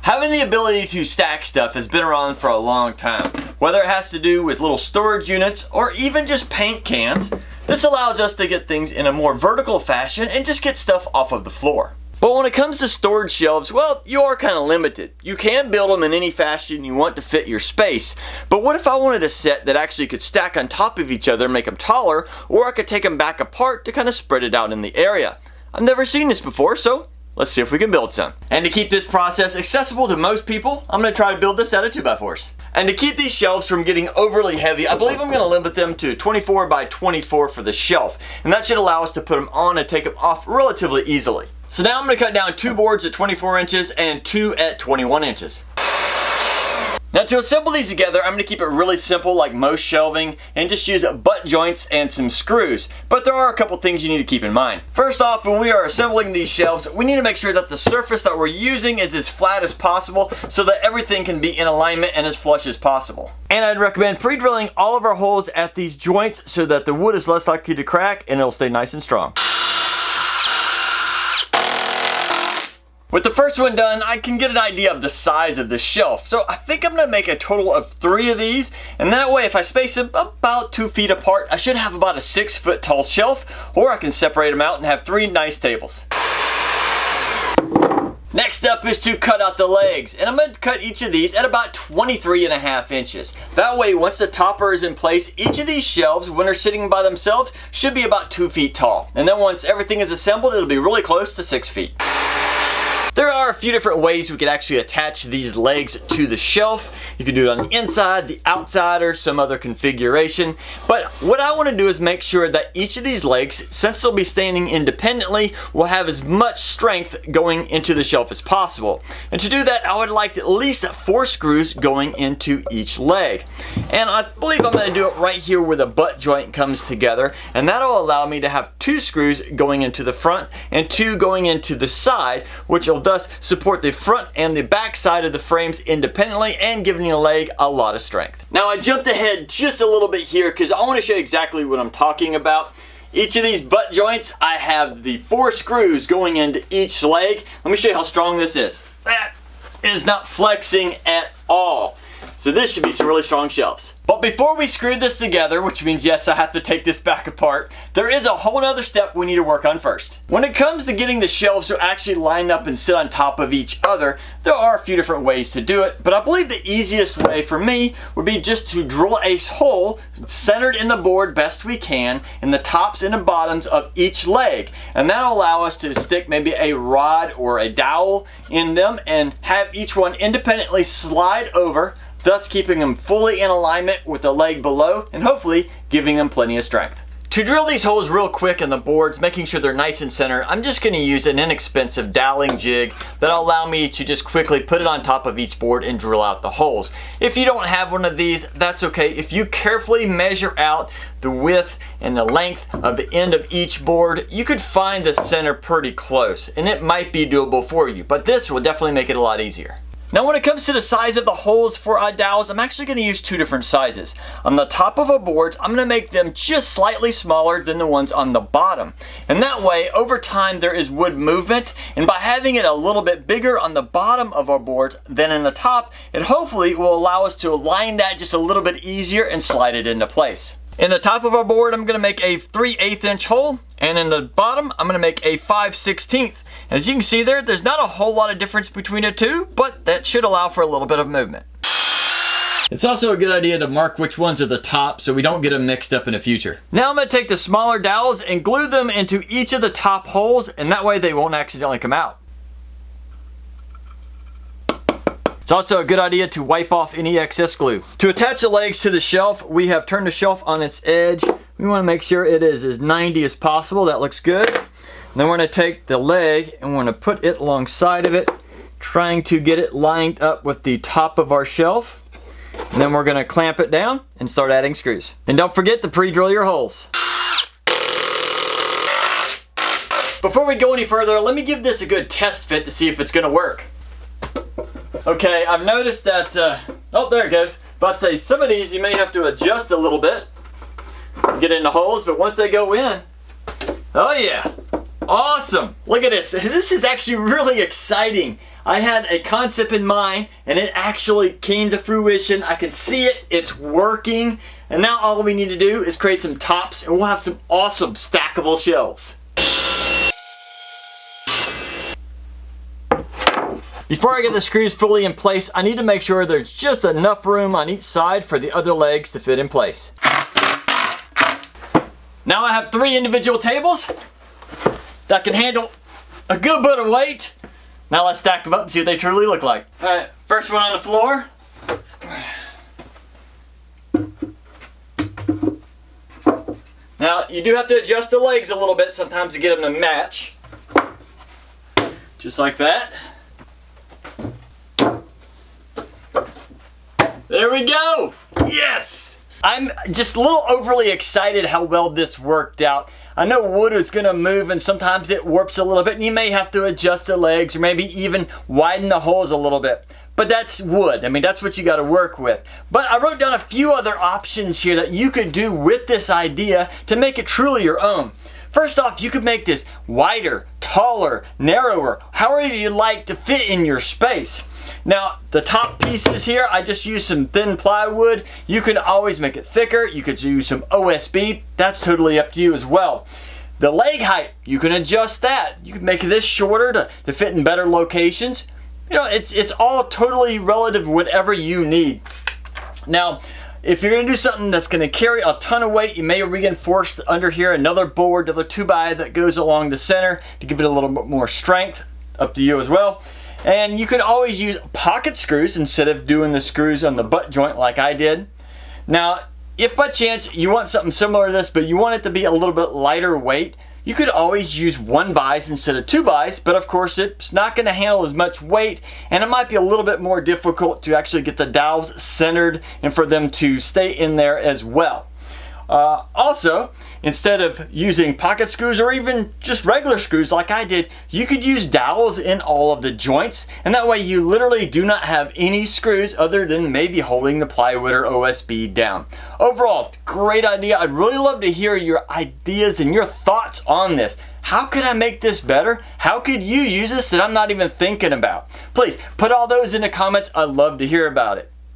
Having the ability to stack stuff has been around for a long time. Whether it has to do with little storage units or even just paint cans, this allows us to get things in a more vertical fashion and just get stuff off of the floor. But when it comes to storage shelves, well, you are kind of limited. You can build them in any fashion you want to fit your space. But what if I wanted a set that actually could stack on top of each other and make them taller, or I could take them back apart to kind of spread it out in the area? I've never seen this before, so let's see if we can build some. And to keep this process accessible to most people, I'm going to try to build this out of 2x4s. And to keep these shelves from getting overly heavy, I believe I'm going to limit them to 24 by 24 for the shelf. And that should allow us to put them on and take them off relatively easily. So now I'm going to cut down 2 boards at 24 inches and 2 at 21 inches. Now to assemble these together, I'm going to keep it really simple like most shelving and just use butt joints and some screws. But there are a couple things you need to keep in mind. First off, when we are assembling these shelves, we need to make sure that the surface that we're using is as flat as possible so that everything can be in alignment and as flush as possible. And I'd recommend pre-drilling all of our holes at these joints so that the wood is less likely to crack and it'll stay nice and strong. With the first one done, I can get an idea of the size of the shelf. So I think I'm going to make a total of 3 of these. And that way, if I space them about 2 feet apart, I should have about a 6-foot tall shelf. Or I can separate them out and have 3 nice tables. Next up is to cut out the legs. And I'm going to cut each of these at about 23.5 inches. That way, once the topper is in place, each of these shelves, when they're sitting by themselves, should be about 2 feet tall. And then once everything is assembled, it'll be really close to 6 feet. There are a few different ways we could actually attach these legs to the shelf. You can do it on the inside, the outside, or some other configuration. But what I want to do is make sure that each of these legs, since they'll be standing independently, will have as much strength going into the shelf as possible. And to do that, I would like at least 4 screws going into each leg. And I believe I'm going to do it right here where the butt joint comes together. And that'll allow me to have 2 screws going into the front and 2 going into the side, which will thus support the front and the back side of the frames independently and giving the leg a lot of strength. Now I jumped ahead just a little bit here because I want to show you exactly what I'm talking about. Each of these butt joints, I have the 4 screws going into each leg. Let me show you how strong this is. That is not flexing at all. So this should be some really strong shelves. But before we screw this together, which means yes, I have to take this back apart, there is a whole other step we need to work on first. When it comes to getting the shelves to actually line up and sit on top of each other, there are a few different ways to do it, but I believe the easiest way for me would be just to drill a hole centered in the board best we can in the tops and the bottoms of each leg. And that'll allow us to stick maybe a rod or a dowel in them and have each one independently slide over, thus keeping them fully in alignment with the leg below and hopefully giving them plenty of strength. To drill these holes real quick in the boards, making sure they're nice and centered, I'm just going to use an inexpensive doweling jig that'll allow me to just quickly put it on top of each board and drill out the holes. If you don't have one of these, that's okay. If you carefully measure out the width and the length of the end of each board, you could find the center pretty close and it might be doable for you, but this will definitely make it a lot easier. Now when it comes to the size of the holes for our dowels, I'm actually going to use 2 different sizes. On the top of our boards, I'm going to make them just slightly smaller than the ones on the bottom. And that way, over time, there is wood movement. And by having it a little bit bigger on the bottom of our boards than in the top, it hopefully will allow us to align that just a little bit easier and slide it into place. In the top of our board, I'm going to make a 3/8 inch hole, and in the bottom, I'm going to make a 5/16. As you can see there, there's not a whole lot of difference between the two, but that should allow for a little bit of movement. It's also a good idea to mark which ones are the top so we don't get them mixed up in the future. Now I'm going to take the smaller dowels and glue them into each of the top holes, and that way they won't accidentally come out. It's also a good idea to wipe off any excess glue. To attach the legs to the shelf, we have turned the shelf on its edge. We want to make sure it is as 90 as possible. That looks good. And then we're going to take the leg and we're going to put it alongside of it, trying to get it lined up with the top of our shelf. And then we're going to clamp it down and start adding screws. And don't forget to pre-drill your holes. Before we go any further, let me give this a good test fit to see if it's going to work. Okay, I've noticed that, oh, there it goes. But I'd say some of these you may have to adjust a little bit, get in the holes, but once they go in, oh yeah, Awesome! Look at this. This is actually really exciting. I had a concept in mind and it actually came to fruition. I can see it, it's working. And now all we need to do is create some tops and we'll have some awesome stackable shelves. Before I get the screws fully in place, I need to make sure there's just enough room on each side for the other legs to fit in place. Now I have 3 individual tables that can handle a good bit of weight. Now let's stack them up and see what they truly look like. Alright, first one on the floor. Now you do have to adjust the legs a little bit sometimes to get them to match. Just like that. There we go! Yes! I'm just a little overly excited how well this worked out. I know wood is going to move and sometimes it warps a little bit and you may have to adjust the legs or maybe even widen the holes a little bit. But that's wood. I mean, that's what you got to work with. But I wrote down a few other options here that you could do with this idea to make it truly your own. First off, you could make this wider, taller, narrower, however you like to fit in your space. Now, the top pieces here, I just used some thin plywood. You can always make it thicker. You could use some OSB. That's totally up to you as well. The leg height, you can adjust that. You can make this shorter to fit in better locations. You know, it's all totally relative to whatever you need. Now, if you're going to do something that's going to carry a ton of weight, you may reinforce under here another board, another 2x that goes along the center to give it a little bit more strength. Up to you as well. And you can always use pocket screws instead of doing the screws on the butt joint like I did. Now, if by chance you want something similar to this, but you want it to be a little bit lighter weight, you could always use 1x instead of 2x, but of course it's not going to handle as much weight and it might be a little bit more difficult to actually get the dowels centered and for them to stay in there as well. Also, instead of using pocket screws or even just regular screws like I did, you could use dowels in all of the joints, and that way you literally do not have any screws other than maybe holding the plywood or OSB down. Overall, great idea. I'd really love to hear your ideas and your thoughts on this. How could I make this better? How could you use this that I'm not even thinking about? Please put all those in the comments. I'd love to hear about it.